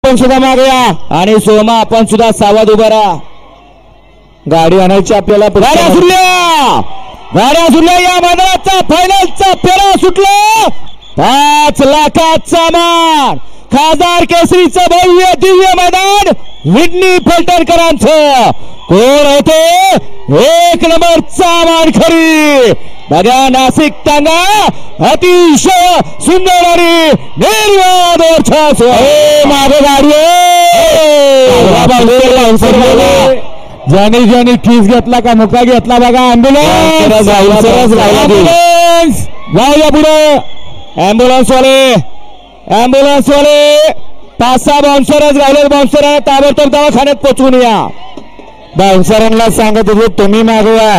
आपण सुद्धा मागूया आणि सोमा आपण सुद्धा सावध उभा राहा. गाडी आणायची आपल्याला. गाड्या सुटल्या या मैदानाचा फायनलचा फेरा सुटला. 5 लाखाचा मान. खासदार केसरीचं भव्य दिव्य मैदान विडणी फलटणकरांचं. कोण होते 1 नंबरचा मानकरी. बघा नाशिक टांगा अतिशय सुंदर आणि निर्वाद मागे गाडी. ज्याने कीस घेतला का मुका घेतला बघा. ॲम्ब्युलन्स जाऊया पुढे. ॲम्ब्युलन्स वाले 5-6 बाउन्सरच राहिले. बाउन्सर ताबडतोब दवाखान्यात पोचवून या. बाउन्सरांना सांगत होतो तुम्ही मागवा.